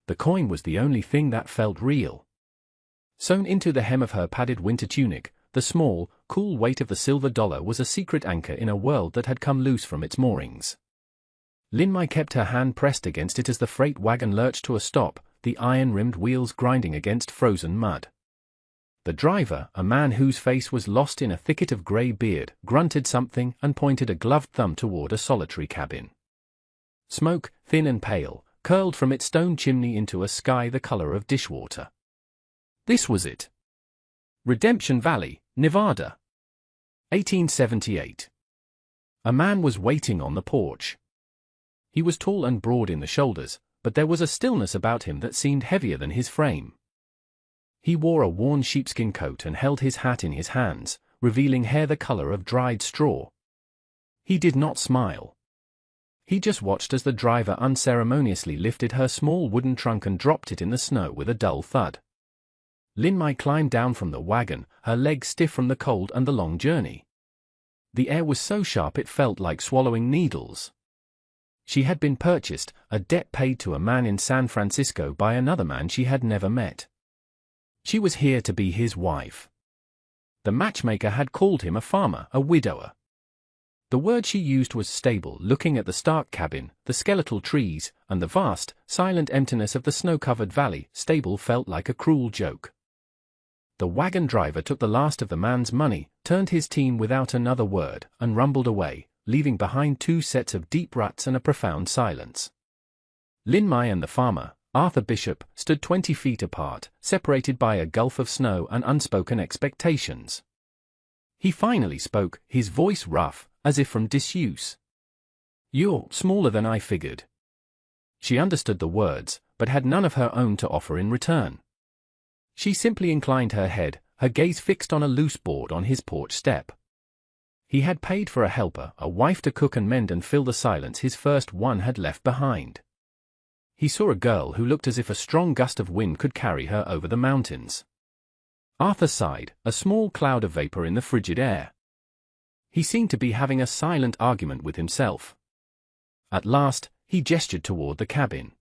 The coin was the only thing that felt real. Sewn into the hem of her padded winter tunic, the small, cool weight of the silver dollar was a secret anchor in a world that had come loose from its moorings. Lin Mai kept her hand pressed against it as the freight wagon lurched to a stop, the iron-rimmed wheels grinding against frozen mud. The driver, a man whose face was lost in a thicket of grey beard, grunted something and pointed a gloved thumb toward a solitary cabin. Smoke, thin and pale, curled from its stone chimney into a sky the color of dishwater. This was it. Redemption Valley, Nevada. 1878. A man was waiting on the porch. He was tall and broad in the shoulders, but there was a stillness about him that seemed heavier than his frame. He wore a worn sheepskin coat and held his hat in his hands, revealing hair the color of dried straw. He did not smile. He just watched as the driver unceremoniously lifted her small wooden trunk and dropped it in the snow with a dull thud. Lin Mai climbed down from the wagon, her legs stiff from the cold and the long journey. The air was so sharp it felt like swallowing needles. She had been purchased, a debt paid to a man in San Francisco by another man she had never met. She was here to be his wife. The matchmaker had called him a farmer, a widower. The word she used was stable. Looking at the stark cabin, the skeletal trees, and the vast, silent emptiness of the snow-covered valley, stable felt like a cruel joke. The wagon driver took the last of the man's money, turned his team without another word, and rumbled away, leaving behind two sets of deep ruts and a profound silence. Lin Mai and the farmer, Arthur Bishop, stood 20 feet apart, separated by a gulf of snow and unspoken expectations. He finally spoke, his voice rough, as if from disuse. "You're smaller than I figured." She understood the words, but had none of her own to offer in return. She simply inclined her head, her gaze fixed on a loose board on his porch step. He had paid for a helper, a wife to cook and mend and fill the silence his first one had left behind. He saw a girl who looked as if a strong gust of wind could carry her over the mountains. Arthur sighed, a small cloud of vapor in the frigid air. He seemed to be having a silent argument with himself. At last, he gestured toward the cabin.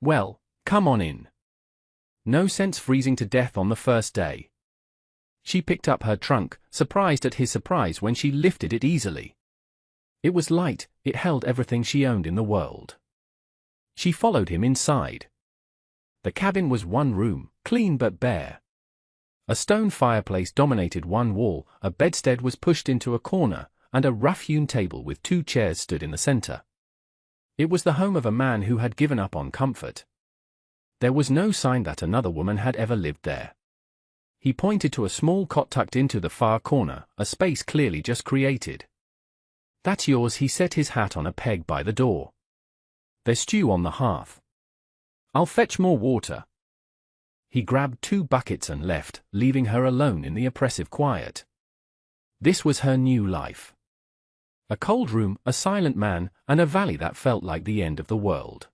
"Well, come on in. No sense freezing to death on the first day." She picked up her trunk, surprised at his surprise when she lifted it easily. It was light, it held everything she owned in the world. She followed him inside. The cabin was one room, clean but bare. A stone fireplace dominated one wall, a bedstead was pushed into a corner, and a rough-hewn table with two chairs stood in the center. It was the home of a man who had given up on comfort. There was no sign that another woman had ever lived there. He pointed to a small cot tucked into the far corner, a space clearly just created. "That's yours." He set his hat on a peg by the door. "There's stew on the hearth. I'll fetch more water." He grabbed 2 buckets and left, leaving her alone in the oppressive quiet. This was her new life. A cold room, a silent man, and a valley that felt like the end of the world.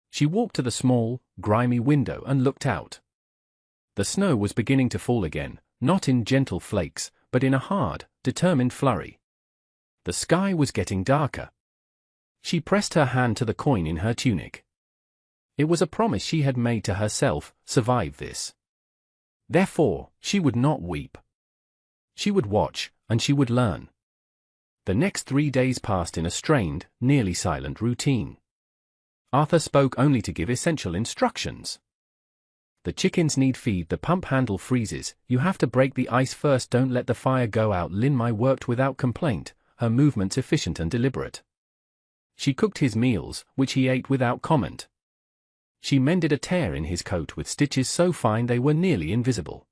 She walked to the small, grimy window and looked out. The snow was beginning to fall again, not in gentle flakes, but in a hard, determined flurry. The sky was getting darker. She pressed her hand to the coin in her tunic. It was a promise she had made to herself: survive this. Therefore, she would not weep. She would watch, and she would learn. The next 3 days passed in a strained, nearly silent routine. Arthur spoke only to give essential instructions. "The chickens need feed, the pump handle freezes, you have to break the ice first, don't let the fire go out." Lin Mai worked without complaint, her movements efficient and deliberate. She cooked his meals, which he ate without comment. She mended a tear in his coat with stitches so fine they were nearly invisible.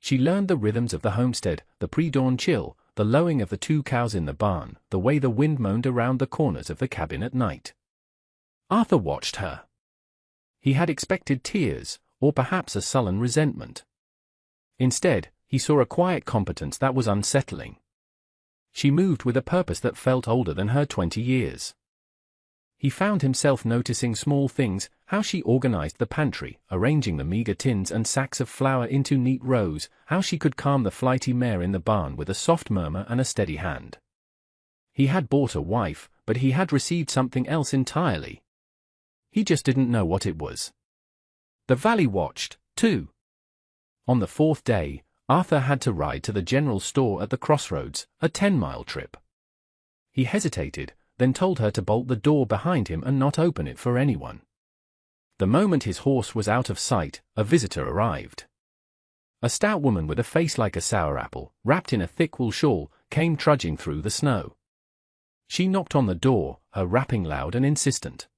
She learned the rhythms of the homestead, the pre-dawn chill, the lowing of the 2 cows in the barn, the way the wind moaned around the corners of the cabin at night. Arthur watched her. He had expected tears, or perhaps a sullen resentment. Instead, he saw a quiet competence that was unsettling. She moved with a purpose that felt older than her 20 years. He found himself noticing small things, how she organized the pantry, arranging the meager tins and sacks of flour into neat rows, how she could calm the flighty mare in the barn with a soft murmur and a steady hand. He had bought a wife, but he had received something else entirely. he just didn't know what it was. The valley watched, too. On the fourth day, Arthur had to ride to the general store at the crossroads, a 10-mile trip. He hesitated, then told her to bolt the door behind him and not open it for anyone. The moment his horse was out of sight, a visitor arrived. A stout woman with a face like a sour apple, wrapped in a thick wool shawl, came trudging through the snow. She knocked on the door, her rapping loud and insistent.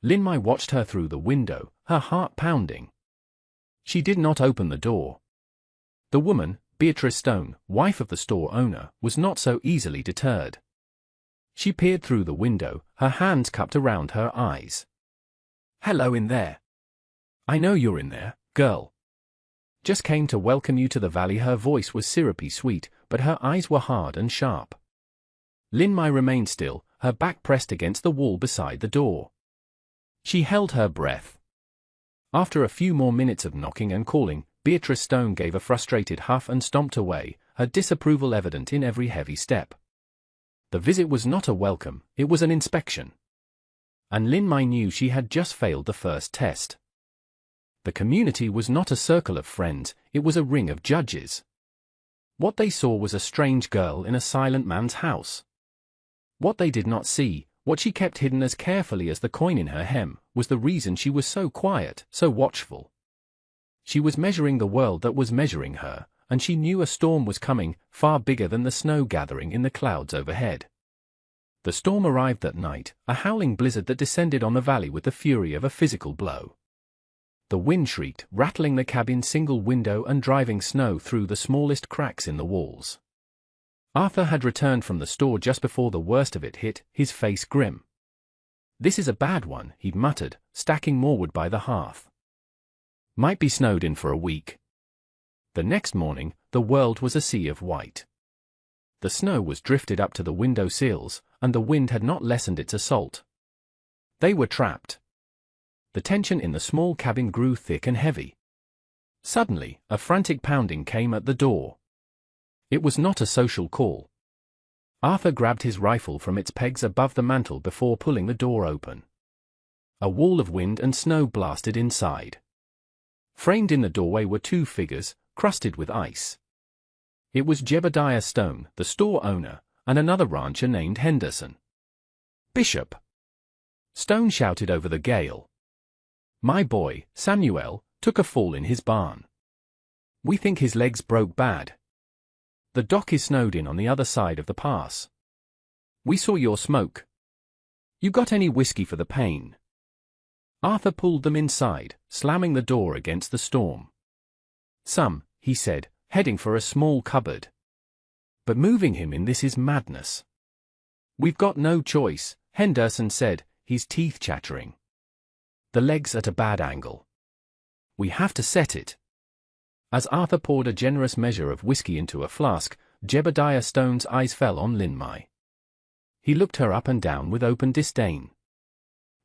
Linmai watched her through the window, her heart pounding. She did not open the door. The woman, Beatrice Stone, wife of the store owner, was not so easily deterred. She peered through the window, her hands cupped around her eyes. "Hello in there. I know you're in there, girl. Just came to welcome you to the valley." Her voice was syrupy sweet, but her eyes were hard and sharp. Linmai remained still, her back pressed against the wall beside the door. She held her breath. After a few more minutes of knocking and calling, Beatrice Stone gave a frustrated huff and stomped away, her disapproval evident in every heavy step. The visit was not a welcome, it was an inspection. And Linmai knew she had just failed the first test. The community was not a circle of friends, it was a ring of judges. What they saw was a strange girl in a silent man's house. What they did not see, what she kept hidden as carefully as the coin in her hem, was the reason she was so quiet, so watchful. She was measuring the world that was measuring her, and she knew a storm was coming, far bigger than the snow gathering in the clouds overhead. The storm arrived that night, a howling blizzard that descended on the valley with the fury of a physical blow. The wind shrieked, rattling the cabin's single window and driving snow through the smallest cracks in the walls. Arthur had returned from the store just before the worst of it hit, his face grim. "This is a bad one," he muttered, stacking more wood by the hearth. "Might be snowed in for a week." The next morning, the world was a sea of white. The snow was drifted up to the window sills, and the wind had not lessened its assault. They were trapped. The tension in the small cabin grew thick and heavy. Suddenly, a frantic pounding came at the door. It was not a social call. Arthur grabbed his rifle from its pegs above the mantel before pulling the door open. A wall of wind and snow blasted inside. Framed in the doorway were two figures, crusted with ice. It was Jebediah Stone, the store owner, and another rancher named Henderson. "Bishop!" Stone shouted over the gale. "My boy, Samuel, took a fall in his barn. We think his legs broke bad. The dock is snowed in on the other side of the pass. We saw your smoke. You got any whiskey for the pain?" Arthur pulled them inside, slamming the door against the storm. "Some," he said, heading for a small cupboard. "But moving him in this is madness." "We've got no choice," Henderson said, his teeth chattering. "The leg's at a bad angle. We have to set it." As Arthur poured a generous measure of whiskey into a flask, Jebediah Stone's eyes fell on Linmai. He looked her up and down with open disdain.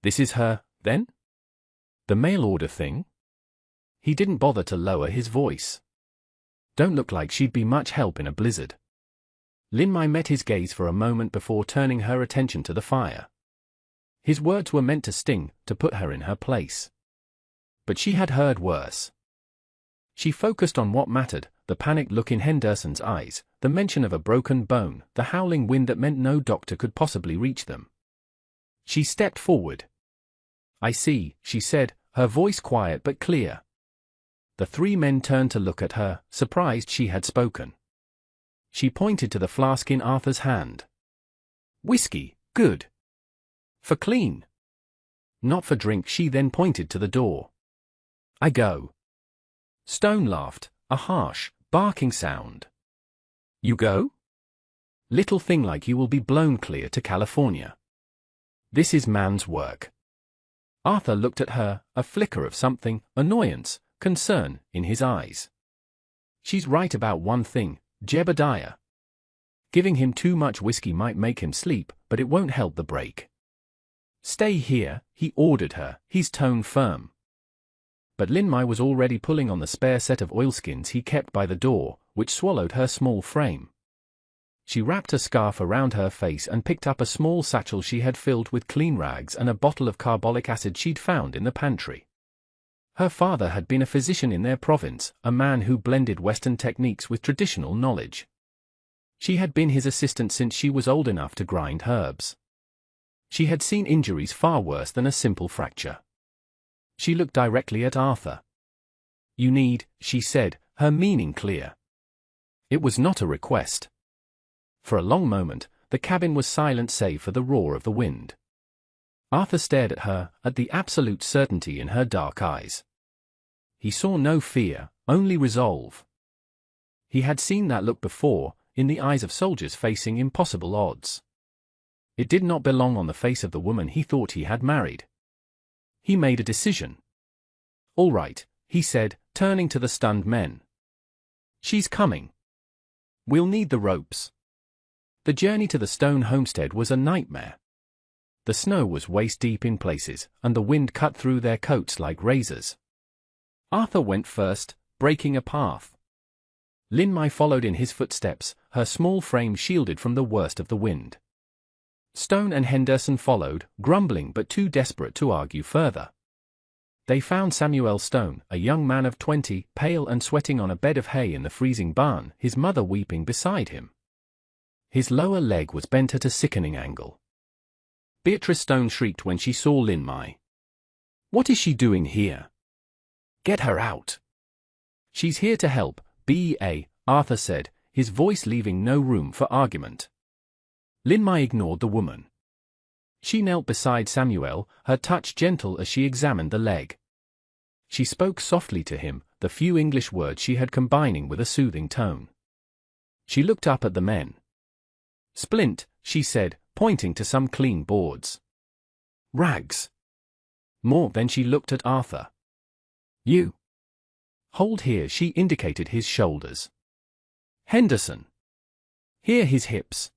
"This is her, then? The mail order thing?" He didn't bother to lower his voice. "Don't look like she'd be much help in a blizzard." Linmai met his gaze for a moment before turning her attention to the fire. His words were meant to sting, to put her in her place. But she had heard worse. She focused on what mattered, the panicked look in Henderson's eyes, the mention of a broken bone, the howling wind that meant no doctor could possibly reach them. She stepped forward. "I see," she said, her voice quiet but clear. The three men turned to look at her, surprised she had spoken. She pointed to the flask in Arthur's hand. "Whiskey, good. For clean. Not for drink." She then pointed to the door. "I go." Stone laughed, a harsh, barking sound. "You go? Little thing like you will be blown clear to California. This is man's work." Arthur looked at her, a flicker of something, annoyance, concern, in his eyes. "She's right about one thing, Jebediah. Giving him too much whiskey might make him sleep, but it won't help the break. Stay here," he ordered her, his tone firm. But Linmai was already pulling on the spare set of oilskins he kept by the door, which swallowed her small frame. She wrapped a scarf around her face and picked up a small satchel she had filled with clean rags and a bottle of carbolic acid she'd found in the pantry. Her father had been a physician in their province, a man who blended Western techniques with traditional knowledge. She had been his assistant since she was old enough to grind herbs. She had seen injuries far worse than a simple fracture. She looked directly at Arthur. "You need," she said, her meaning clear. It was not a request. For a long moment, the cabin was silent save for the roar of the wind. Arthur stared at her, at the absolute certainty in her dark eyes. He saw no fear, only resolve. He had seen that look before, in the eyes of soldiers facing impossible odds. It did not belong on the face of the woman he thought he had married. He made a decision. "All right," he said, turning to the stunned men. "She's coming. We'll need the ropes." The journey to the stone homestead was a nightmare. The snow was waist-deep in places, and the wind cut through their coats like razors. Arthur went first, breaking a path. Linmai followed in his footsteps, her small frame shielded from the worst of the wind. Stone and Henderson followed, grumbling but too desperate to argue further. They found Samuel Stone, a young man of 20, pale and sweating on a bed of hay in the freezing barn, his mother weeping beside him. His lower leg was bent at a sickening angle. Beatrice Stone shrieked when she saw Linmai. "What is she doing here? Get her out." "She's here to help, B.A., Arthur said, his voice leaving no room for argument. Linmai ignored the woman. She knelt beside Samuel, her touch gentle as she examined the leg. She spoke softly to him, the few English words she had combining with a soothing tone. She looked up at the men. "Splint," she said, pointing to some clean boards. "Rags." More than she looked at Arthur. "You. Hold here," she indicated his shoulders. "Henderson. Here his hips."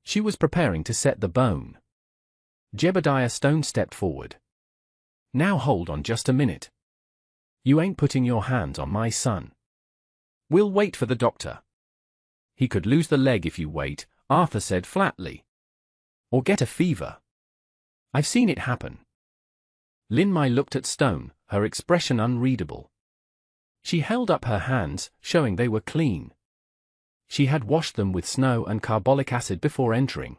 She was preparing to set the bone. Jebediah Stone stepped forward. "Now hold on just a minute. You ain't putting your hands on my son. We'll wait for the doctor." "He could lose the leg if you wait," Arthur said flatly. "Or get a fever. I've seen it happen." Linmai looked at Stone, her expression unreadable. She held up her hands, showing they were clean. She had washed them with snow and carbolic acid before entering.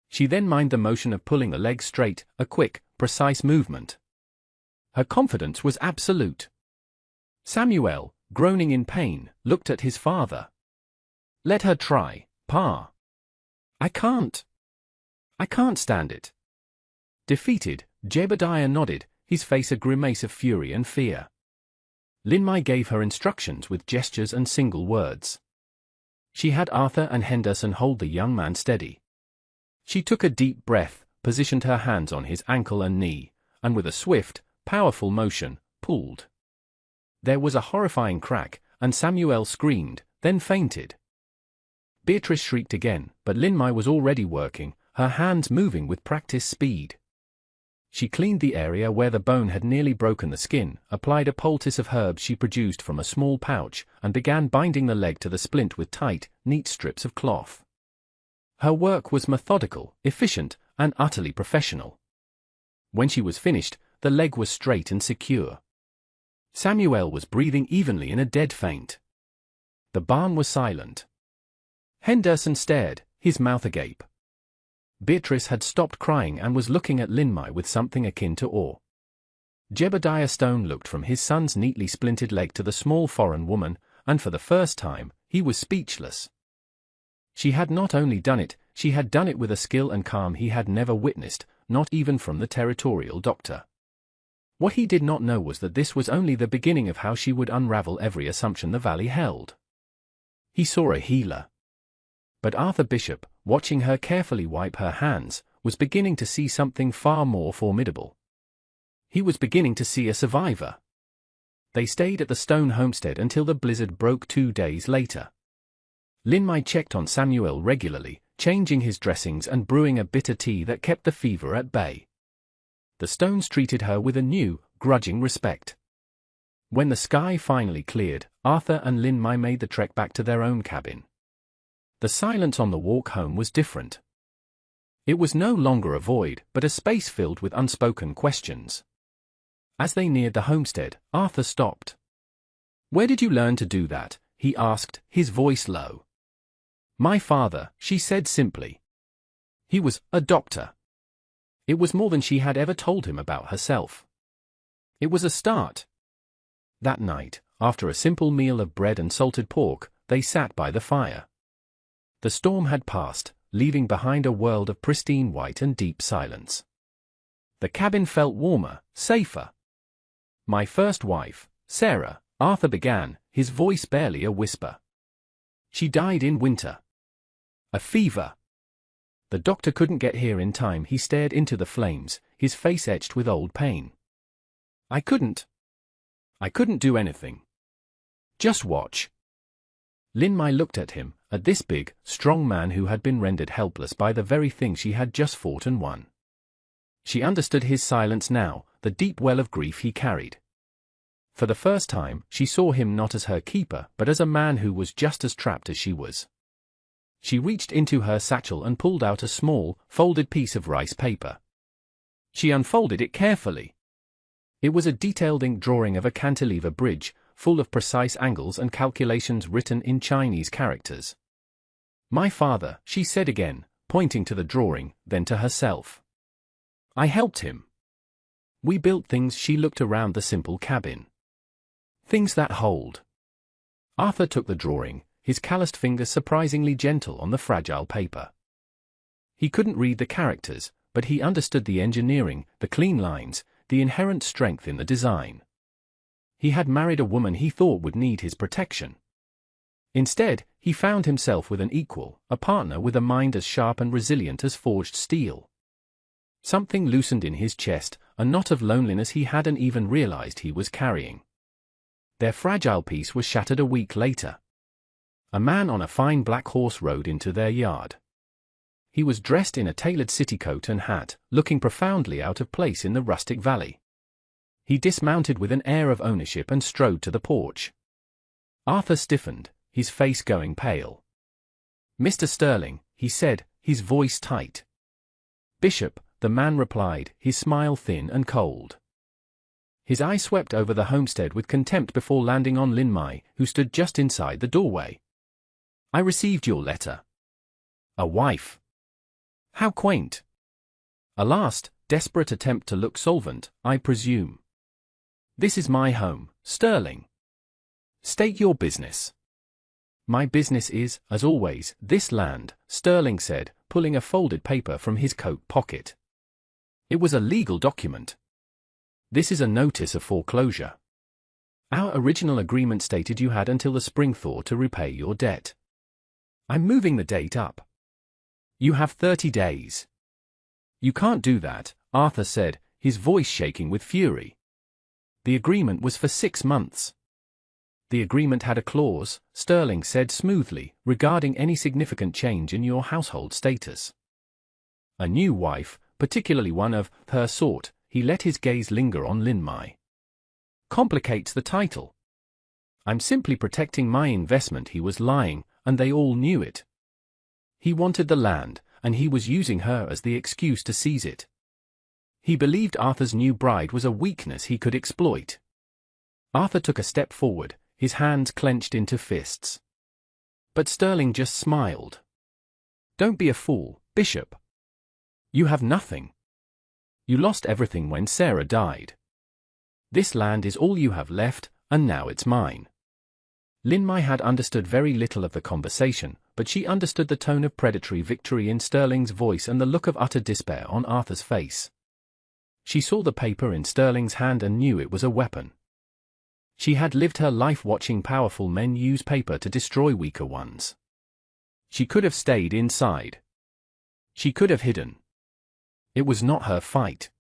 She then mimed the motion of pulling the leg straight, a quick, precise movement. Her confidence was absolute. Samuel, groaning in pain, looked at his father. "Let her try, Pa. I can't stand it." Defeated, Jebediah nodded, his face a grimace of fury and fear. Linmai gave her instructions with gestures and single words. She had Arthur and Henderson hold the young man steady. She took a deep breath, positioned her hands on his ankle and knee, and with a swift, powerful motion, pulled. There was a horrifying crack, and Samuel screamed, then fainted. Beatrice shrieked again, but Linmai was already working, her hands moving with practiced speed. She cleaned the area where the bone had nearly broken the skin, applied a poultice of herbs she produced from a small pouch, and began binding the leg to the splint with tight, neat strips of cloth. Her work was methodical, efficient, and utterly professional. When she was finished, the leg was straight and secure. Samuel was breathing evenly in a dead faint. The barn was silent. Henderson stared, his mouth agape. Beatrice had stopped crying and was looking at Linmai with something akin to awe. Jebediah Stone looked from his son's neatly splinted leg to the small foreign woman, and for the first time, he was speechless. She had not only done it, she had done it with a skill and calm he had never witnessed, not even from the territorial doctor. What he did not know was that this was only the beginning of how she would unravel every assumption the valley held. He saw a healer. But Arthur Bishop, watching her carefully wipe her hands, was beginning to see something far more formidable. He was beginning to see a survivor. They stayed at the stone homestead until the blizzard broke 2 days later. Linmai checked on Samuel regularly, changing his dressings and brewing a bitter tea that kept the fever at bay. The Stones treated her with a new, grudging respect. When the sky finally cleared, Arthur and Linmai made the trek back to their own cabin. The silence on the walk home was different. It was no longer a void, but a space filled with unspoken questions. As they neared the homestead, Arthur stopped. "Where did you learn to do that?" he asked, his voice low. "My father," she said simply. "He was a doctor." It was more than she had ever told him about herself. It was a start. That night, after a simple meal of bread and salted pork, they sat by the fire. The storm had passed, leaving behind a world of pristine white and deep silence. The cabin felt warmer, safer. "My first wife, Sarah," Arthur began, his voice barely a whisper. "She died in winter. A fever." The doctor couldn't get here in time. He stared into the flames, his face etched with old pain. I couldn't do anything. Just watch." Lin Mai looked at him, at this big, strong man who had bin rendered helpless by the very thing she had just fought and won. She understood his silence now, the deep well of grief he carried. For the first time, she saw him not as her keeper but as a man who was just as trapped as she was. She reached into her satchel and pulled out a small, folded piece of rice paper. She unfolded it carefully. It was a detailed ink drawing of a cantilever bridge, full of precise angles and calculations written in Chinese characters. "My father," she said again, pointing to the drawing, then to herself. "I helped him. We built things." She looked around the simple cabin. "Things that hold." Arthur took the drawing, his calloused fingers surprisingly gentle on the fragile paper. He couldn't read the characters, but he understood the engineering, the clean lines, the inherent strength in the design. He had married a woman he thought would need his protection. Instead, he found himself with an equal, a partner with a mind as sharp and resilient as forged steel. Something loosened in his chest, a knot of loneliness he hadn't even realized he was carrying. Their fragile peace was shattered a week later. A man on a fine black horse rode into their yard. He was dressed in a tailored city coat and hat, looking profoundly out of place in the rustic valley. He dismounted with an air of ownership and strode to the porch. Arthur stiffened, his face going pale. "Mr. Sterling," he said, his voice tight. "Bishop," the man replied, his smile thin and cold. His eye swept over the homestead with contempt before landing on Lin Mai, who stood just inside the doorway. "I received your letter." "A wife. How quaint." A last, desperate attempt to look solvent, "I presume. This is my home, Sterling. State your business." "My business is, as always, this land," Sterling said, pulling a folded paper from his coat pocket. It was a legal document. "This is a notice of foreclosure. Our original agreement stated you had until the spring thaw to repay your debt. I'm moving the date up. You have 30 days. "You can't do that," Arthur said, his voice shaking with fury. "The agreement was for 6 months. The agreement had a clause," Sterling said smoothly, "regarding any significant change in your household status. A new wife, particularly one of her sort," he let his gaze linger on Lin Mai, "complicates the title. I'm simply protecting my investment." He was lying, and they all knew it. He wanted the land, and he was using her as the excuse to seize it. He believed Arthur's new bride was a weakness he could exploit. Arthur took a step forward, his hands clenched into fists. But Sterling just smiled. "Don't be a fool, Bishop. You have nothing. You lost everything when Sarah died. This land is all you have left, and now it's mine." Lin Mai had understood very little of the conversation, but she understood the tone of predatory victory in Sterling's voice and the look of utter despair on Arthur's face. She saw the paper in Sterling's hand and knew it was a weapon. She had lived her life watching powerful men use paper to destroy weaker ones. She could have stayed inside. She could have hidden. It was not her fight.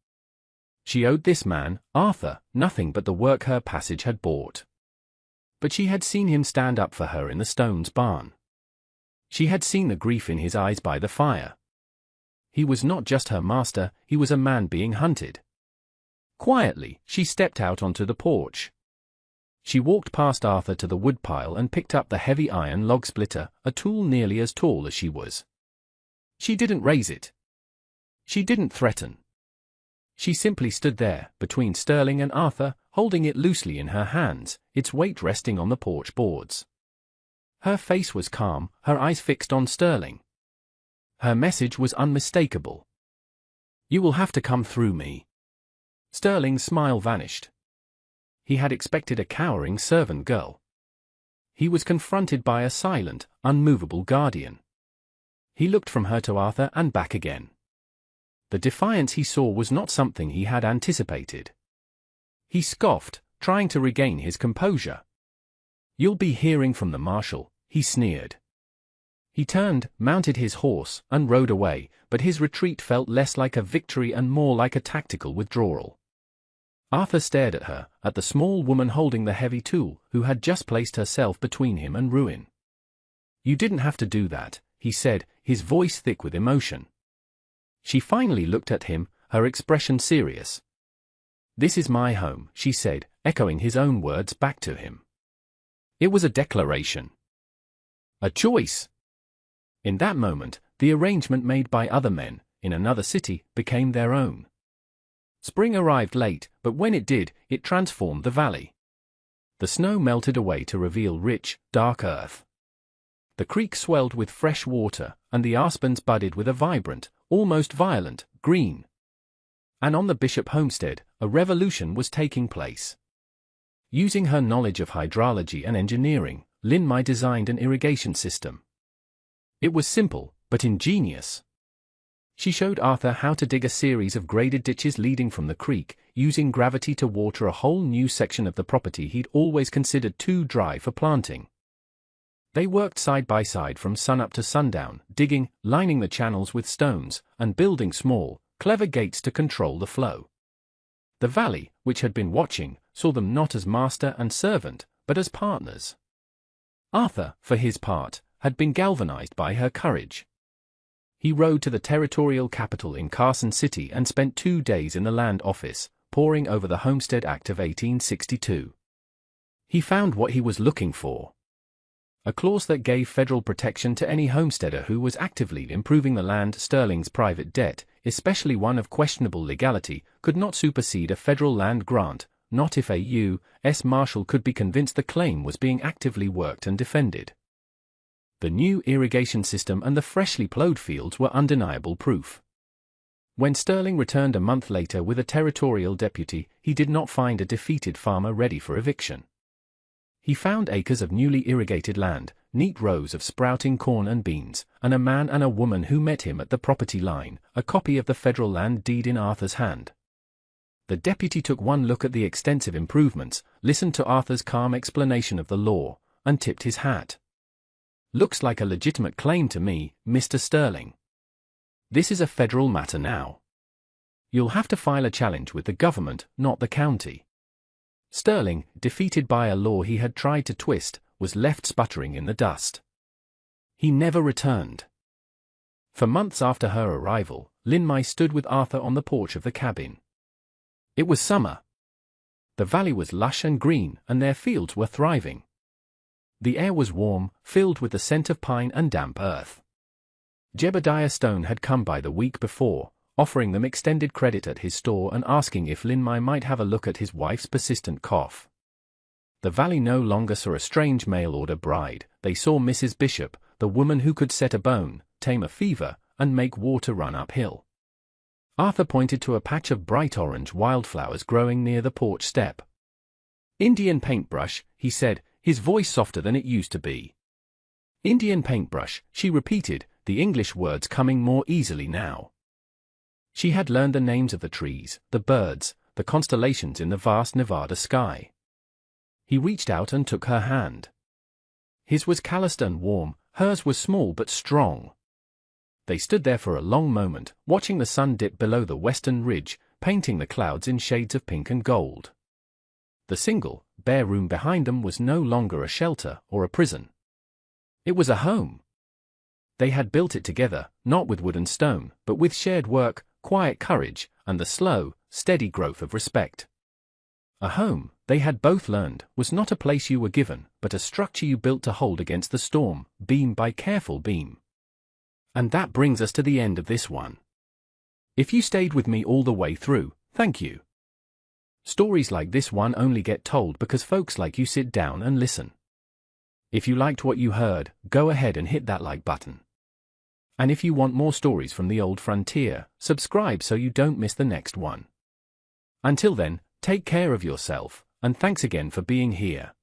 She owed this man, Arthur, nothing but the work her passage had bought. But she had seen him stand up for her in the Stones barn. She had seen the grief in his eyes by the fire. He was not just her master, he was a man being hunted. Quietly, she stepped out onto the porch. She walked past Arthur to the woodpile and picked up the heavy iron log splitter, a tool nearly as tall as she was. She didn't raise it. She didn't threaten. She simply stood there, between Sterling and Arthur, holding it loosely in her hands, its weight resting on the porch boards. Her face was calm, her eyes fixed on Sterling. Her message was unmistakable. "You will have to come through me." Sterling's smile vanished. He had expected a cowering servant girl. He was confronted by a silent, unmovable guardian. He looked from her to Arthur and back again. The defiance he saw was not something he had anticipated. He scoffed, trying to regain his composure. "You'll be hearing from the marshal," he sneered. He turned, mounted his horse, and rode away, but his retreat felt less like a victory and more like a tactical withdrawal. Arthur stared at her, at the small woman holding the heavy tool, who had just placed herself between him and ruin. "You didn't have to do that," he said, his voice thick with emotion. She finally looked at him, her expression serious. "This is my home," she said, echoing his own words back to him. It was a declaration. A choice. In that moment, the arrangement made by other men, in another city, became their own. Spring arrived late, but when it did, it transformed the valley. The snow melted away to reveal rich, dark earth. The creek swelled with fresh water, and the aspens budded with a vibrant, almost violent, green. And on the Bishop homestead, a revolution was taking place. Using her knowledge of hydrology and engineering, Lin-Mai designed an irrigation system. It was simple, but ingenious. She showed Arthur how to dig a series of graded ditches leading from the creek, using gravity to water a whole new section of the property he'd always considered too dry for planting. They worked side by side from sunup to sundown, digging, lining the channels with stones, and building small, clever gates to control the flow. The valley, which had been watching, saw them not as master and servant, but as partners. Arthur, for his part, had been galvanized by her courage. He rode to the territorial capital in Carson City and spent 2 days in the land office, poring over the Homestead Act of 1862. He found what he was looking for. A clause that gave federal protection to any homesteader who was actively improving the land. Sterling's private debt, especially one of questionable legality, could not supersede a federal land grant, not if a U.S. Marshal could be convinced the claim was being actively worked and defended. The new irrigation system and the freshly plowed fields were undeniable proof. When Sterling returned a month later with a territorial deputy, he did not find a defeated farmer ready for eviction. He found acres of newly irrigated land, neat rows of sprouting corn and beans, and a man and a woman who met him at the property line, a copy of the federal land deed in Arthur's hand. The deputy took one look at the extensive improvements, listened to Arthur's calm explanation of the law, and tipped his hat. "Looks like a legitimate claim to me, Mr. Sterling. This is a federal matter now. You'll have to file a challenge with the government, not the county." Sterling, defeated by a law he had tried to twist, was left sputtering in the dust. He never returned. For months after her arrival, Lin-Mai stood with Arthur on the porch of the cabin. It was summer. The valley was lush and green, and their fields were thriving. The air was warm, filled with the scent of pine and damp earth. Jebediah Stone had come by the week before, offering them extended credit at his store and asking if Lin-Mai might have a look at his wife's persistent cough. The valley no longer saw a strange mail-order bride, they saw Mrs. Bishop, the woman who could set a bone, tame a fever, and make water run uphill. Arthur pointed to a patch of bright orange wildflowers growing near the porch step. "Indian paintbrush," he said, his voice softer than it used to be. "Indian paintbrush," she repeated, the English words coming more easily now. She had learned the names of the trees, the birds, the constellations in the vast Nevada sky. He reached out and took her hand. His was calloused and warm, hers was small but strong. They stood there for a long moment, watching the sun dip below the western ridge, painting the clouds in shades of pink and gold. The single, bare room behind them was no longer a shelter or a prison. It was a home. They had built it together, not with wood and stone, but with shared work, quiet courage, and the slow, steady growth of respect. A home, they had both learned, was not a place you were given, but a structure you built to hold against the storm, beam by careful beam. And that brings us to the end of this one. If you stayed with me all the way through, thank you. Stories like this one only get told because folks like you sit down and listen. If you liked what you heard, go ahead and hit that like button. And if you want more stories from the old frontier, subscribe so you don't miss the next one. Until then, take care of yourself, and thanks again for being here.